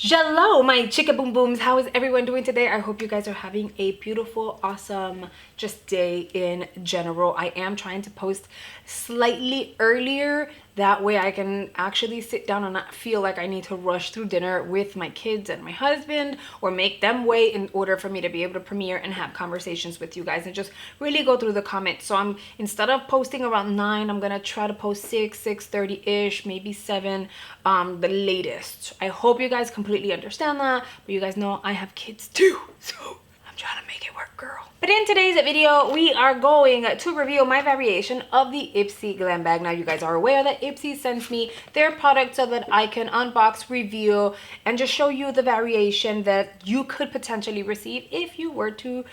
Hello, my chicka boom booms. How is everyone doing today? I hope you guys are having a beautiful, awesome, just day in general. I am trying to post slightly earlier. That way I can actually sit down and not feel like I need to rush through dinner with my kids and my husband or make them wait in order for me to be able to premiere and have conversations with you guys and just really go through the comments. So instead of posting around 9, I'm gonna try to post 6:30-ish, maybe 7, the latest. I hope you guys completely understand that, but you guys know I have kids too, so I'm trying to make it work, girl. But in today's video, we are going to review my variation of the Ipsy Glam bag. Now, you guys are aware that Ipsy sends me their product so that I can unbox, review, and just show you the variation that you could potentially receive if you were to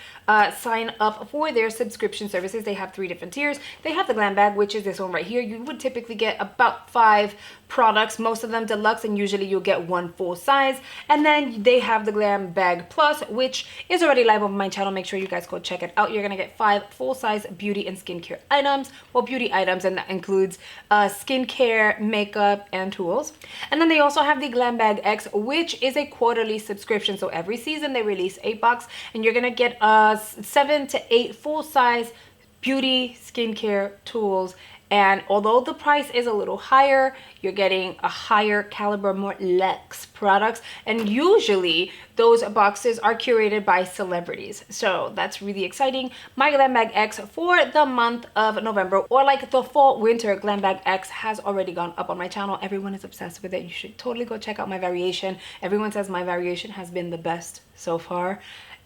sign up for their subscription services. They have 3 different tiers. They have the Glam bag, which is this one right here. You would typically get about 5 products, most of them deluxe, and usually you'll get 1 full size. And then they have the Glam bag plus, which is already live on my channel. Make sure you guys go check it out. You're gonna get 5 full-size beauty and skincare items. Well, beauty items, and that includes skincare, makeup, and tools. And then they also have the Glam bag X, which is a quarterly subscription. So every season they release a box, and you're gonna get 7 to 8 full-size beauty, skincare, tools. And although the price is a little higher, you're getting a higher caliber, more luxe products. And usually those boxes are curated by celebrities. So that's really exciting. My Glam Bag X for the month of November, or like the fall winter Glam Bag X, has already gone up on my channel. Everyone is obsessed with it. You should totally go check out my variation. Everyone says my variation has been the best so far.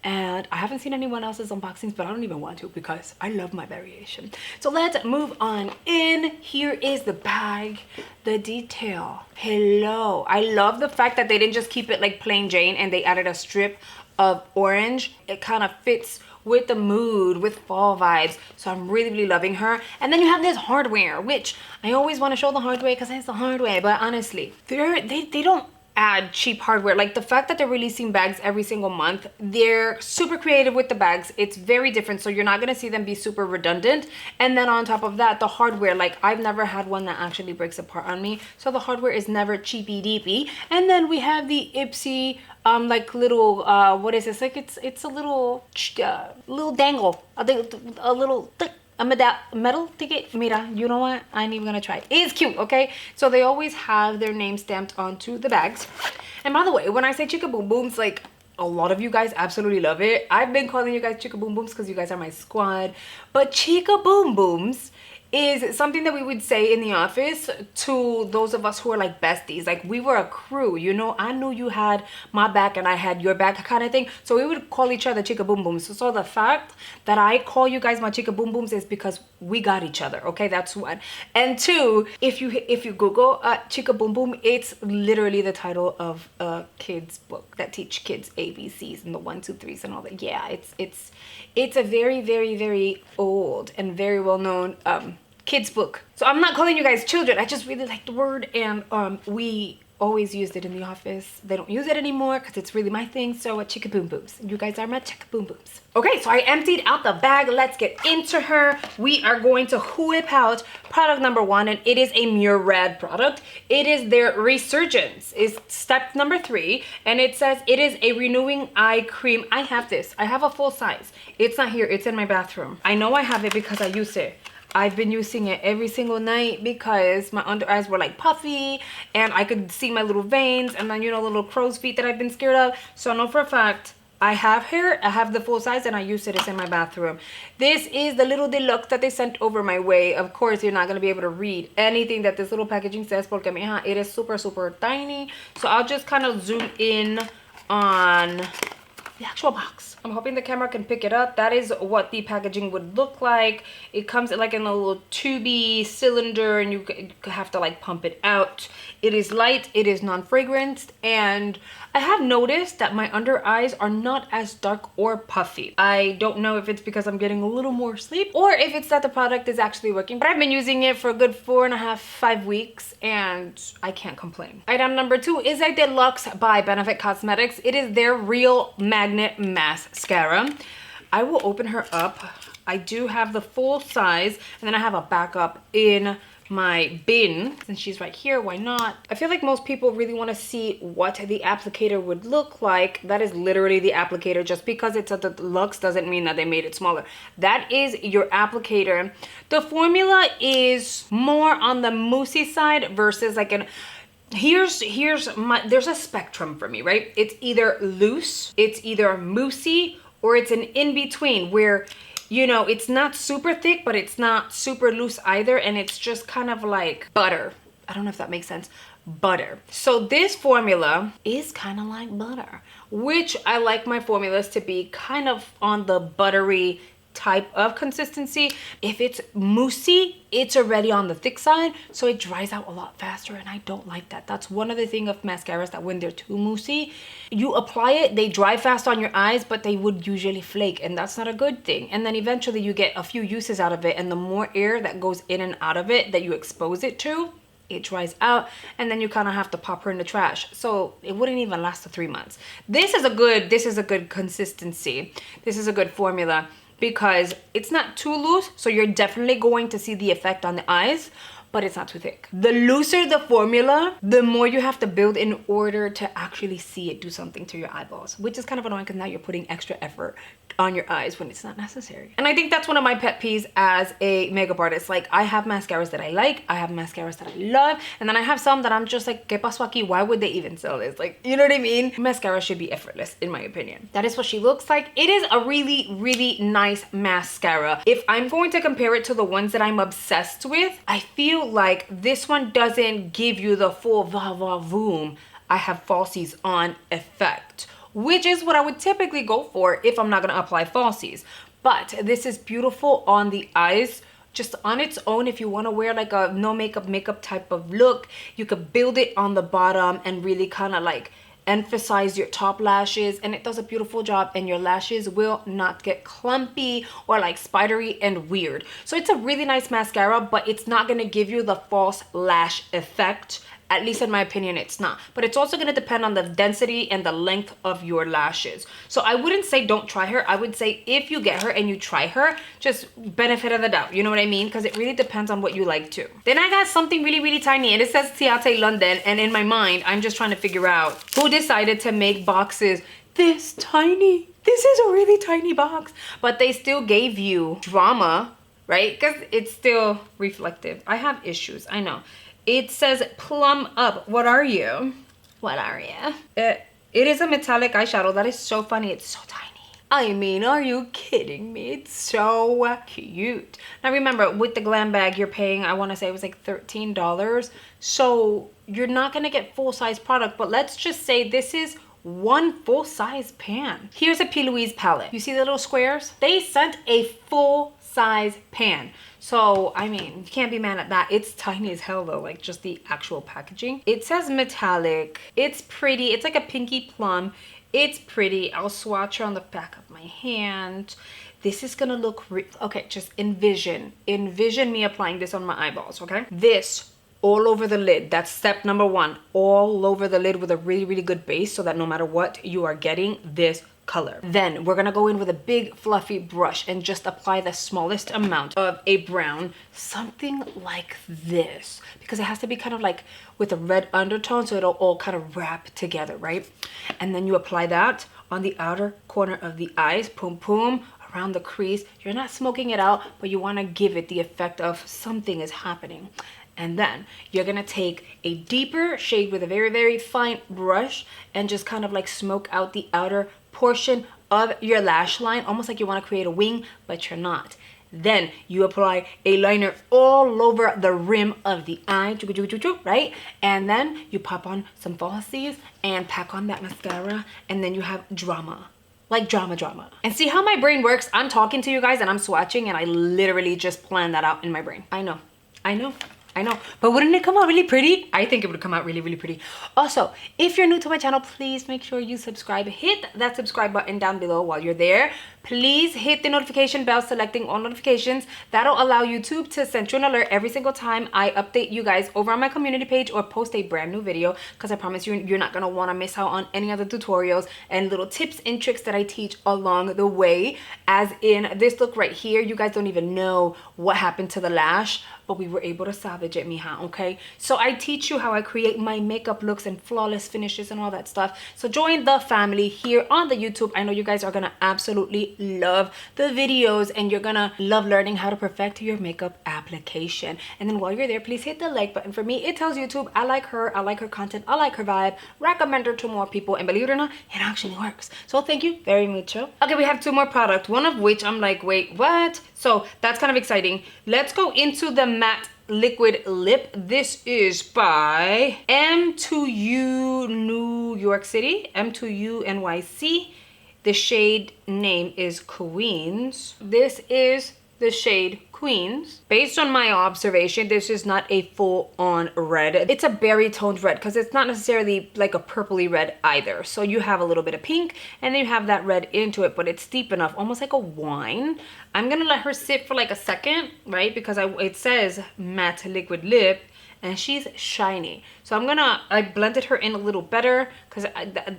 And I haven't seen anyone else's unboxings, but I don't even want to because I love my variation. So let's move on in. Here is the bag, the detail. Hello. I love the fact that they didn't just keep it like plain Jane and they added a strip of orange. It kind of fits with the mood, with fall vibes. So I'm really loving her. And then you have this hardware, which I always want to show the hardware because it's the hardware. But honestly, they don't add cheap hardware. Like the fact that they're releasing bags every single month, they're super creative with the bags. It's very different, so you're not going to see them be super redundant. And then on top of that, the hardware, like I've never had one that actually breaks apart on me, so the hardware is never cheapy deepy. And then we have the Ipsy like little what is this, like it's a little dangle, a little a metal ticket. Mira, you know what? I ain't even gonna try. It's cute, okay? So they always have their name stamped onto the bags. And by the way, when I say Chicka Boom Booms, like a lot of you guys absolutely love it. I've been calling you guys Chicka Boom Booms because you guys are my squad. But Chicka Boom Booms is something that we would say in the office to those of us who are like besties. Like we were a crew, you know. I knew you had my back and I had your back, kind of thing. So we would call each other Chicka Boom Booms. So the fact that I call you guys my Chicka Boom Booms is because we got each other, okay? That's one. And two, if you Google Chicka Boom Boom, it's literally the title of a kid's book that teach kids ABCs and the 1, 2, 3s and all that. Yeah, it's a very old and very well known kids book. So I'm not calling you guys children. I just really like the word, and we always used it in the office. They don't use it anymore because it's really my thing. So Chicka Boom Booms. You guys are my Chicka Boom Booms. Okay, so I emptied out the bag. Let's get into her. We are going to whip out product number 1, and it is a Murad product. It is their Resurgence. Is step number 3, and it says it is a renewing eye cream. I have this. I have a full size. It's not here. It's in my bathroom. I know I have it because I use it. I've been using it every single night because my under eyes were like puffy and I could see my little veins and then, you know, little crow's feet that I've been scared of. So I know for a fact I have here. I have the full size and I use it. It's in my bathroom. This is the little deluxe that they sent over my way. Of course, you're not going to be able to read anything that this little packaging says porque mija, it is super tiny. So I'll just kind of zoom in on the actual box. I'm hoping the camera can pick it up. That is what the packaging would look like. It comes like in a little tubey cylinder and you have to like pump it out. It is light, it is non-fragranced, and I have noticed that my under eyes are not as dark or puffy. I don't know if it's because I'm getting a little more sleep or if it's that the product is actually working, but I've been using it for a good 4.5, 5 weeks and I can't complain. Item number 2 is a deluxe by Benefit Cosmetics. It is their Real Magnet Mascara. I will open her up. I do have the full size and then I have a backup in my bin, since she's right here, why not? I feel like most people really want to see what the applicator would look like. That is literally the applicator. Just because it's a deluxe doesn't mean that they made it smaller. That is your applicator. The formula is more on the moussey side versus like an, there's a spectrum for me, right? It's either loose, it's either moussey, or it's an in-between where, you know, it's not super thick, but it's not super loose either. And it's just kind of like butter. I don't know if that makes sense. Butter. So this formula is kind of like butter, which I like my formulas to be kind of on the buttery type of consistency. If it's moussey, it's already on the thick side, so it dries out a lot faster, and I don't like that. That's one of the things of mascaras, that when they're too moussey, you apply it, they dry fast on your eyes, but they would usually flake, and that's not a good thing. And then eventually you get a few uses out of it, and the more air that goes in and out of it that you expose it to, it dries out, and then you kind of have to pop her in the trash. So it wouldn't even last the 3 months. This is a good consistency. This is a good formula, because it's not too loose, so you're definitely going to see the effect on the eyes, but it's not too thick. The looser the formula, the more you have to build in order to actually see it do something to your eyeballs, which is kind of annoying because now you're putting extra effort on your eyes when it's not necessary. And I think that's one of my pet peeves as a makeup artist. Like, I have mascaras that I like, I have mascaras that I love, and then I have some that I'm just like, ¿Qué pasó aquí? Why would they even sell this? Like, you know what I mean? Mascara should be effortless, in my opinion. That is what she looks like. It is a really, really nice mascara. If I'm going to compare it to the ones that I'm obsessed with, I feel like this one doesn't give you the full va-va-voom I have falsies on effect, which is what I would typically go for if I'm not gonna apply falsies. But this is beautiful on the eyes, just on its own. If you wanna wear like a no makeup type of look, you could build it on the bottom and really kind of like emphasize your top lashes, and it does a beautiful job, and your lashes will not get clumpy or like spidery and weird. So it's a really nice mascara, but it's not gonna give you the false lash effect. At least in my opinion, it's not. But it's also gonna depend on the density and the length of your lashes. So I wouldn't say don't try her. I would say if you get her and you try her, just benefit of the doubt. You know what I mean? Because it really depends on what you like too. Then I got something really, really tiny, and it says Tiate London. And in my mind, I'm just trying to figure out who decided to make boxes this tiny. This is a really tiny box. But they still gave you drama, right? Because it's still reflective. I have issues, I know. It says plum up. What are you? What are you? It is a metallic eyeshadow. That is so funny. It's so tiny. I mean, are you kidding me? It's so cute. Now remember, with the glam bag, you're paying, I want to say it was like $13. So you're not going to get full-size product. But let's just say this is one full-size pan. Here's a P. Louise palette. You see the little squares? They sent a full-size pan. So, I mean, you can't be mad at that. It's tiny as hell though, like just the actual packaging. It says metallic. It's pretty. It's like a pinky plum. It's pretty. I'll swatch her on the back of my hand. This is gonna look, okay, just envision me applying this on my eyeballs, okay? This all over the lid. That's step number one. All over the lid with a really, really good base so that no matter what, you are getting this color. Then we're gonna go in with a big fluffy brush and just apply the smallest amount of a brown, something like this, because it has to be kind of like with a red undertone, so it'll all kind of wrap together, right? And then you apply that on the outer corner of the eyes, boom, boom, around the crease. You're not smoking it out, but you want to give it the effect of something is happening. And then you're gonna take a deeper shade with a very, very fine brush and just kind of like smoke out the outer portion of your lash line, almost like you want to create a wing, but you're not. Then you apply a liner all over the rim of the eye, right? And then you pop on some falsies and pack on that mascara, and then you have drama. Like drama. And see how my brain works? I'm talking to you guys and I'm swatching, and I literally just planned that out in my brain. I know. But wouldn't it come out really pretty? I think it would come out really, really pretty. Also, if you're new to my channel, please make sure you subscribe. Hit that subscribe button down below while you're there. Please hit the notification bell, selecting all notifications. That'll allow YouTube to send you an alert every single time I update you guys over on my community page or post a brand new video, because I promise you, you're not going to want to miss out on any other tutorials and little tips and tricks that I teach along the way. As in this look right here, you guys don't even know what happened to the lash, but we were able to salvage it, mija, okay? So I teach you how I create my makeup looks and flawless finishes and all that stuff. So join the family here on the YouTube. I know you guys are gonna absolutely love the videos, and you're gonna love learning how to perfect your makeup application. And then while you're there, please hit the like button. For me, it tells YouTube I like her content, I like her vibe, recommend her to more people, and believe it or not, it actually works. So thank you very much. Okay, we have 2 more products, one of which I'm like, wait, what? So that's kind of exciting. Let's go into the matte liquid lip. This is by M2U New York City, M2U NYC. The shade name is Queens. This is the shade Queens. Based on my observation, this is not a full-on red. It's a berry toned red because it's not necessarily like a purpley red either. So you have a little bit of pink and then you have that red into it, but it's deep enough, almost like a wine. I'm gonna let her sit for like a second, right? Because it says matte liquid lip and she's shiny. So I blended her in a little better because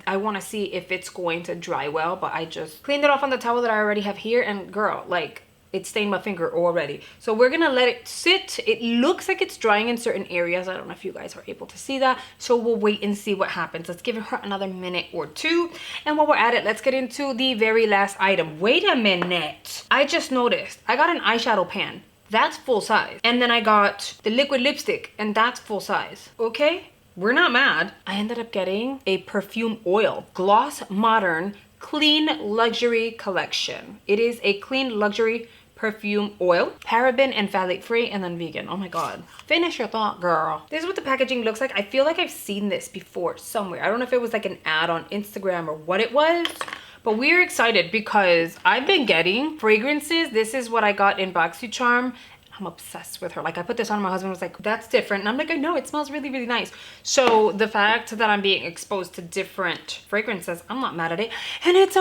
I want to see if it's going to dry well, but I just cleaned it off on the towel that I already have here, and girl, like, it stained my finger already. So we're gonna let it sit. It looks like it's drying in certain areas. I don't know if you guys are able to see that. So we'll wait and see what happens. Let's give her another minute or 2. And while we're at it, let's get into the very last item. Wait a minute. I just noticed I got an eyeshadow pan. That's full size. And then I got the liquid lipstick, and that's full size. Okay, we're not mad. I ended up getting a perfume oil, Gloss Modern Clean Luxury Collection. It is a clean luxury perfume oil, paraben and phthalate free, and then vegan. Oh my god, finish your thought, girl. This is what the packaging looks like. I feel like I've seen this before somewhere. I don't know if it was like an ad on Instagram or what it was, but we're excited because I've been getting fragrances. This is what I got in BoxyCharm. I'm obsessed with her. Like, I put this on, my husband was like, that's different, and I'm like, I know, it smells really, really nice. So the fact that I'm being exposed to different fragrances, I'm not mad at it. And it's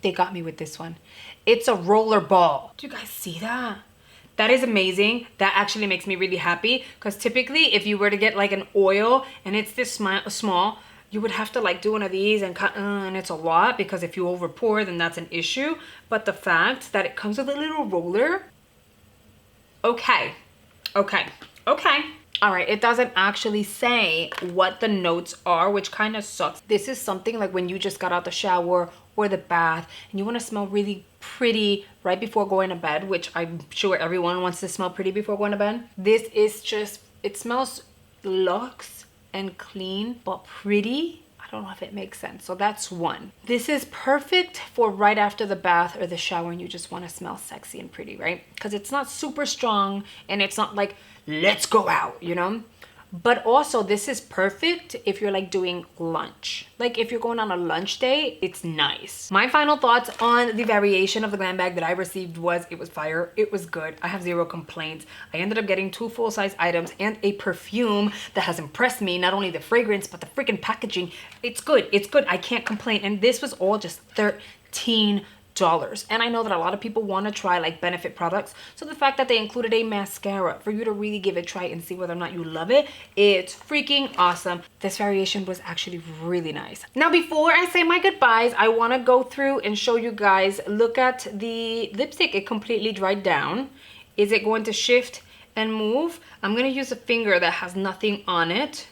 they got me with this one. It's a roller ball. Do you guys see that? That is amazing. That actually makes me really happy, because typically if you were to get like an oil and it's this small, you would have to like do one of these and cut, and it's a lot, because if you over pour, then that's an issue. But the fact that it comes with a little roller, okay. All right, it doesn't actually say what the notes are, which kind of sucks. This is something like when you just got out the shower or the bath and you want to smell really pretty right before going to bed, which I'm sure everyone wants to smell pretty before going to bed. This is just, it smells luxe and clean, but pretty. I don't know if it makes sense. So that's one. This is perfect for right after the bath or the shower and you just want to smell sexy and pretty, right? Because it's not super strong and it's not like, let's go out, you know? But also this is perfect if you're like doing lunch. Like if you're going on a lunch date, it's nice. My final thoughts on the variation of the glam bag that I received was, it was fire. It was good. I have 0 complaints. I ended up getting 2 full-size items and a perfume that has impressed me. Not only the fragrance, but the freaking packaging. It's good. It's good. I can't complain. And this was all just $13. And I know that a lot of people want to try like benefit products, so the fact that they included a mascara for you to really give it a try and see whether or not you love it, it's freaking awesome. This variation was actually really nice. Now before I say my goodbyes, I want to go through and show you guys. Look at the lipstick. It completely dried down. Is it going to shift and move? I'm going to use a finger that has nothing on it.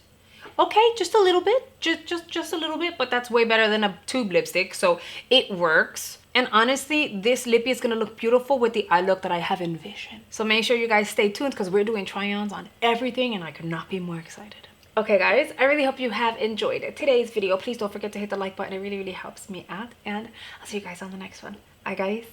Okay, just a little bit, just a little bit, but that's way better than a tube lipstick, so it works. And honestly, this lippy is gonna look beautiful with the eye look that I have envisioned. So make sure you guys stay tuned, because we're doing try-ons on everything and I could not be more excited. Okay guys, I really hope you have enjoyed today's video. Please don't forget to hit the like button. It really, really helps me out. And I'll see you guys on the next one. Bye guys.